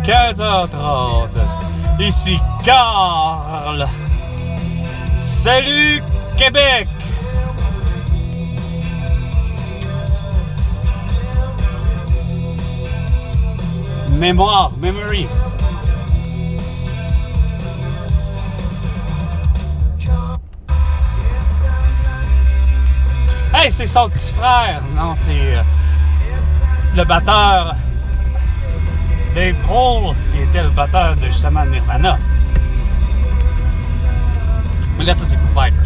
15h30. Ici Carl. Salut Québec. Mémoire, memory. Hey, c'est son petit frère. Non, c'est le batteur Dave Grohl, qui était le batteur de justement Nirvana. Mais là, ça, c'est Foo Fighters.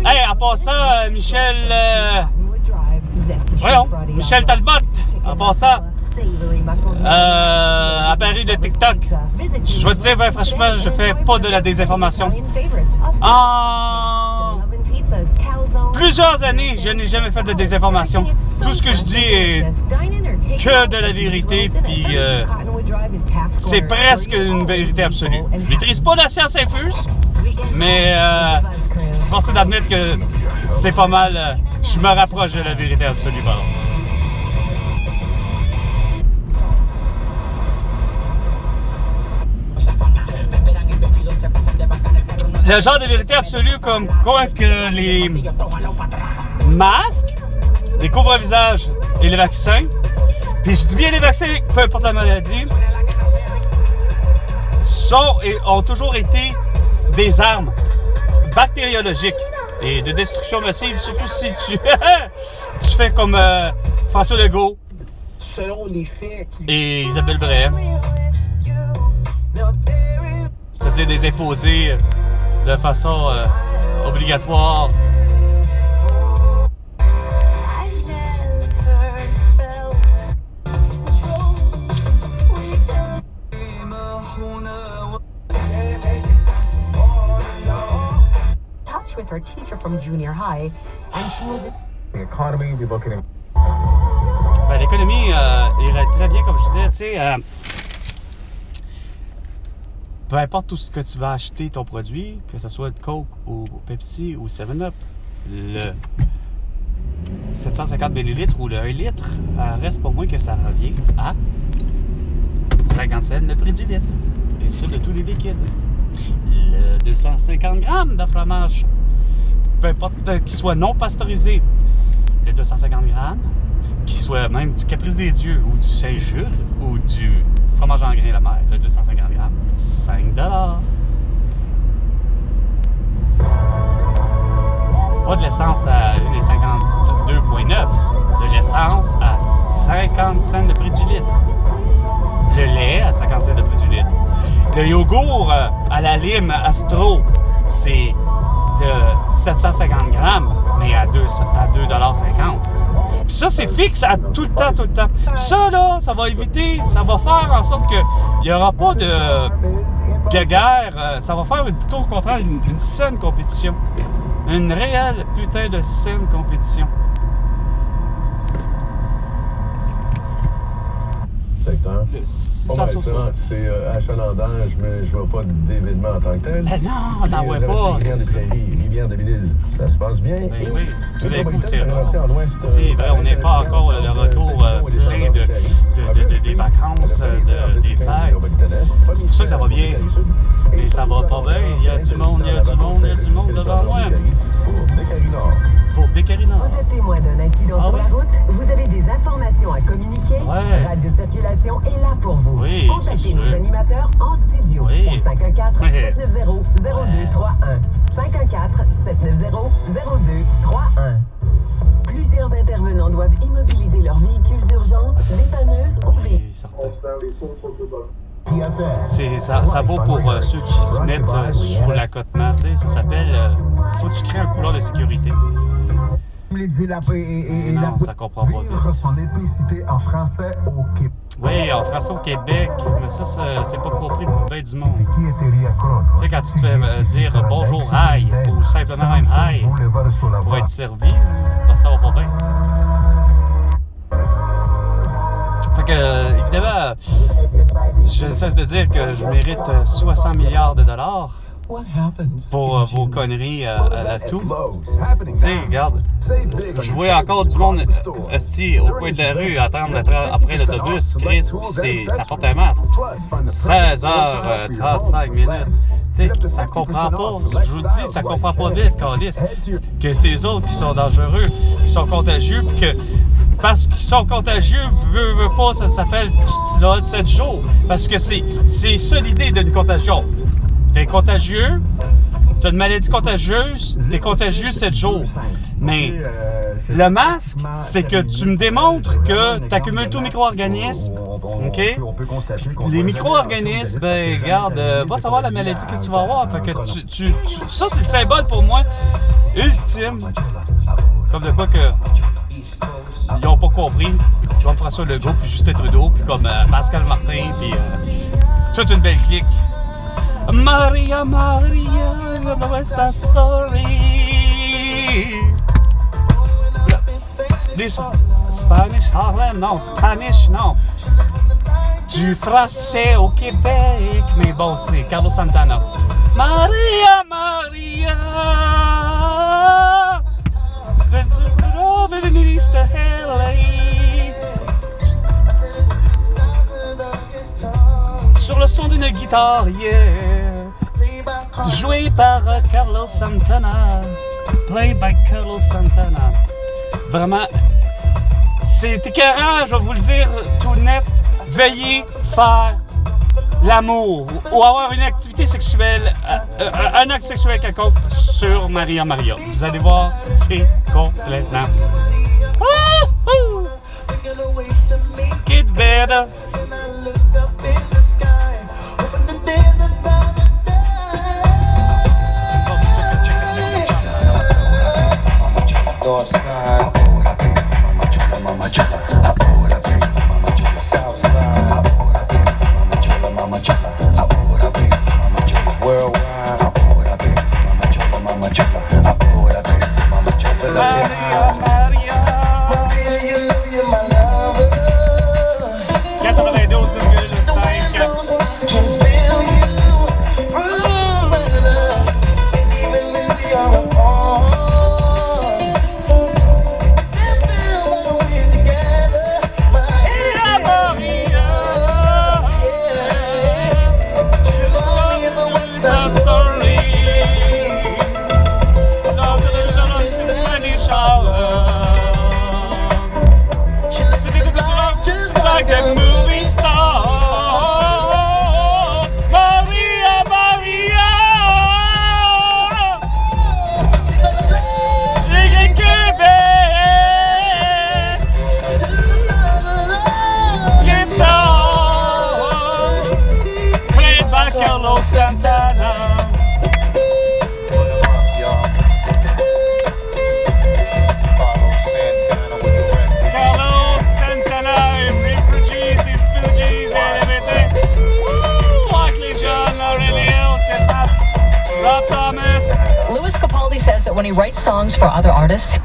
Hey, à part ça, Michel... voyons, Michel Talbot, à part ça, apparu de TikTok. Je vais te dire, franchement, je fais pas de la désinformation. En plusieurs années, je n'ai jamais fait de désinformation. Tout ce que je dis est que de la vérité, puis c'est presque une vérité absolue. Je maîtrise pas la science infuse, mais force est d'admettre que c'est pas mal. Je me rapproche de la vérité absolue, pardon. Le genre de vérité absolue comme quoi que les masques, les couvre-visages et les vaccins, puis je dis bien les vaccins, peu importe la maladie, sont et ont toujours été des armes bactériologiques et de destruction massive, surtout si tu fais comme François Legault et Isabelle Bréhet. C'est-à-dire des imposés de façon obligatoire. With her teacher from junior high, and she was Ben, l'économie irait très bien, comme je disais, tu sais. Peu importe tout ce que tu vas acheter ton produit, que ce soit Coke ou Pepsi ou 7-Up, le 750 ml ou le 1 litre, reste pour moins que ça revient à 50 cents le prix du litre. Et ça de tous les liquides. Le 250 grammes de fromage, peu importe qu'il soit non pasteurisé, le 250 grammes, qu'il soit même du Caprice des Dieux ou du Saint-Jules ou du fromage en grains la mer, le 250 grammes, 5 $. Pas de l'essence à 1,52,9, de l'essence à 50 cents le prix du litre. Le lait à 50 cents le prix du litre. Le yogourt à la lime Astro, c'est de 750 grammes, mais à 2,50 $. Puis ça, c'est fixe à tout le temps, tout le temps. Puis ça, là, ça va éviter, ça va faire en sorte qu'il n'y aura pas de guerre. Ça va faire plutôt au contraire une saine compétition. Une réelle putain de saine compétition. Le 660. C'est achalandant, je vois pas d'événement en tant que tel. Ben non, on n'en voit pas. Rivière de Belle-Île, ça se passe bien. Ben oui, tout d'un coup, c'est rare. C'est vrai, on n'est pas encore le retour plein des vacances, des fêtes. C'est pour ça que ça va bien. Mais ça va pas bien. Il y a du monde devant moi. Pour Bécarinor. Vous êtes témoin d'un accident sur la route, vous avez des informations à communiquer. Ouais. Radio Circulation est là pour vous. Oui, contactez nos animateurs en studio. Oui. Au 514-790-0231. 514-790-0231. Plusieurs intervenants doivent immobiliser leur véhicule d'urgence, dépanneuse ou Oui, certain. Ça vaut pour ceux qui se mettent sur l'accotement, tu sais, ça s'appelle faut que tu crées un couloir de sécurité. Non, ça comprend pas vite. Oui, en français au Québec, mais ça, c'est pas compris de bien du monde. Tu sais, quand tu te fais dire bonjour, hi, ou simplement même hi, pour être servi, c'est pas ça va pas bien. Fait que, évidemment, je ne cesse de dire que je mérite 60 milliards de dollars. What happens? pour vos conneries à tout. Tu sais, regarde, je Je voyais encore du monde esti au coin de la rue attendre après l'autobus, Chris, puis ça porte un masque. 16h35 minutes. Tu sais, ça comprend pas. Je vous le dis, ça comprend pas vite, Calice, que c'est eux autres qui sont dangereux, qui sont contagieux, puis que parce qu'ils sont contagieux, veux pas, ça s'appelle tu t'isoles 7 jours. Parce que c'est ça l'idée d'une contagion. T'es contagieux, t'as une maladie contagieuse, t'es contagieux 7 jours. Mais le masque, c'est que tu me démontres que t'accumules tout micro-organisme, OK? Les micro-organismes, ben, regarde, va savoir la maladie que tu vas avoir. Fait que ça, c'est le symbole pour moi ultime. Comme de quoi que ils n'ont pas compris. Jean-François Legault, puis Justin Trudeau, puis comme Pascal Martin, puis toute une belle clique. Maria, the West Story. Spanish Harlem, non, Spanish, non. Du français au Québec, mais bon, c'est Carlos Santana. Maria. Venise to LA. Sur le son d'une guitare, yeah. Joué par Carlos Santana. Played by Carlos Santana. Vraiment, c'est écœurant, je vais vous le dire tout net. Veuillez faire l'amour ou avoir une activité sexuelle, un acte sexuel quelconque sur Maria. Vous allez voir, c'est complètement... Get better. North side, mama chula, south side, mama chula, worldwide, mama chula, Maria. 92,5. Like a movie star, Maria. Ligue Québec, guitar, played by Carlos Santana. Louis Capaldi says that when he writes songs for other artists,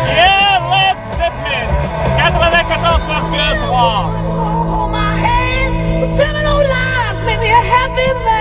Yeah, Led Zeppelin, 94,3. Hold my hand, tell me no lies, make me a happy man.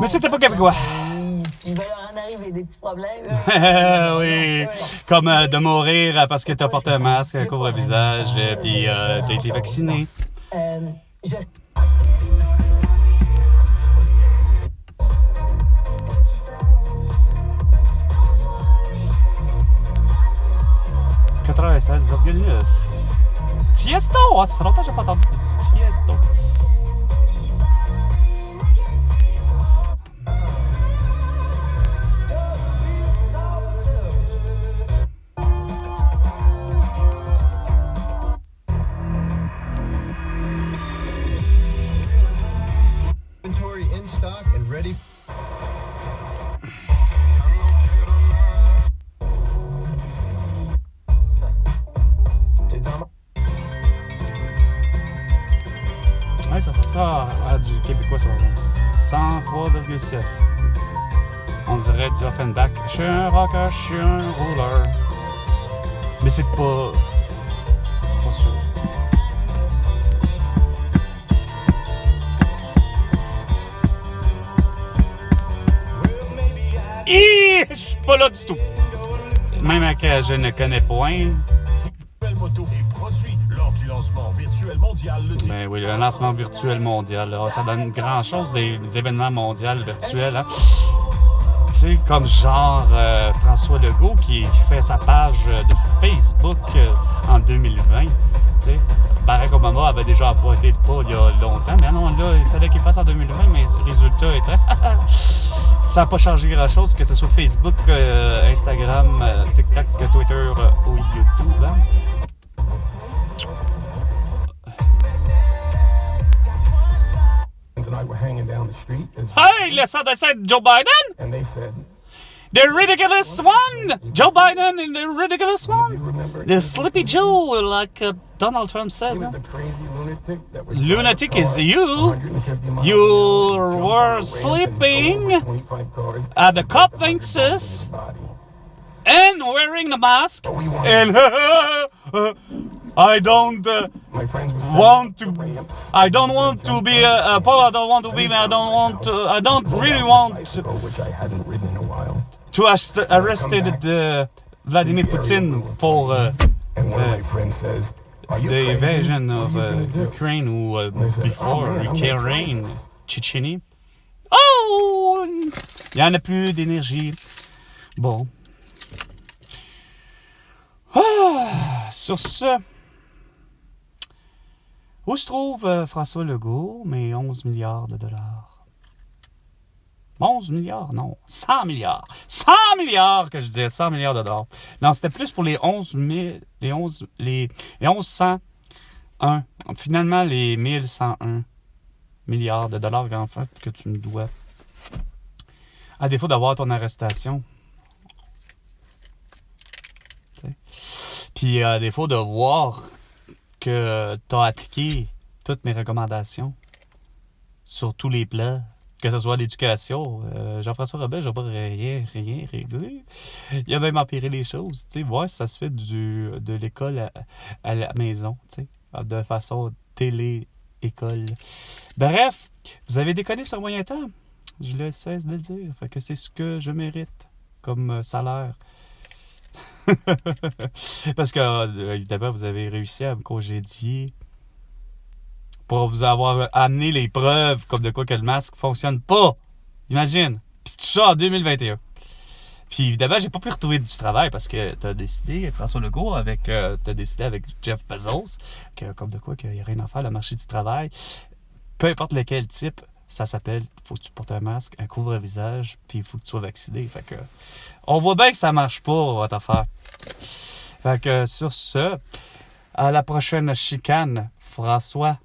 Mais c'était pas québécois. Il va leur en arriver des petits problèmes. Oui, comme de mourir parce que t'as porté un masque, un couvre-visage, puis t'as été vacciné. Je... 96,9. Tiesto! Ah, ça fait longtemps que j'ai pas entendu Tiesto. Inventory in stock and ready. Ouais, ça sort du québécois, ça va. 103,7. On dirait du Offenbach. Je suis un rocker, je suis un roller. Mais c'est pas. C'est pas sûr. Je suis pas là du tout. Même que je ne connais point. Ben oui, le lancement virtuel mondial. Là, ça donne grand chose des événements mondiaux virtuels. Hein. Tu sais, comme genre François Legault qui fait sa page de Facebook en 2020. Tu sais, Barack Obama avait déjà apporté le pas il y a longtemps. Mais non, là, il fallait qu'il fasse en 2020, mais le résultat était. Ça n'a pas changé grand-chose, que ce soit Facebook, Instagram, TikTok, Twitter ou YouTube. Hein. Hey, le 117 Joe Biden! And they said, The ridiculous one! Joe Biden and the ridiculous one! The Sleepy Joe, like Donald Trump says. Huh? the crazy lunatic that was Lunatic is you. You were sleeping at the COP26 and wearing the mask. And I don't want to. I don't want to be Paul. I don't want to be. I don't want. I don't really want to arrested Vladimir Putin for the invasion of Ukraine or before Ukraine, Tchétchénie. Oh, il y en a plus d'énergie. Bon. Sur ce. Où se trouve François Legault, mes 11 milliards de dollars? 11 milliards? Non, 100 milliards. 100 milliards que je disais, 100 milliards de dollars. Non, c'était plus pour les 1101. Finalement, les 1101 milliards de dollars en fait que tu me dois. À défaut d'avoir ton arrestation. T'sais. Puis à défaut de voir que tu as appliqué toutes mes recommandations sur tous les plans, que ce soit l'éducation. Jean-François Robert, j'ai pas rien réglé. Il a même empiré les choses. Tu sais, voir si ça se fait de l'école à la maison, tu sais, de façon télé-école. Bref, vous avez déconné sur moyen temps. Je ne cesse de le dire. Fait que c'est ce que je mérite comme salaire. Parce que, évidemment, vous avez réussi à me congédier pour vous avoir amené les preuves comme de quoi que le masque fonctionne pas. Imagine. Puis tout ça en 2021. Puis évidemment, j'ai pas pu retrouver du travail parce que t'as décidé, François Legault, t'as décidé avec Jeff Bezos, que comme de quoi qu'il n'y a rien à faire, le marché du travail, peu importe lequel type, ça s'appelle, faut que tu portes un masque, un couvre-visage, puis il faut que tu sois vacciné. Fait que, on voit bien que ça marche pas, votre affaire. Fait que, sur ce, à la prochaine chicane, François.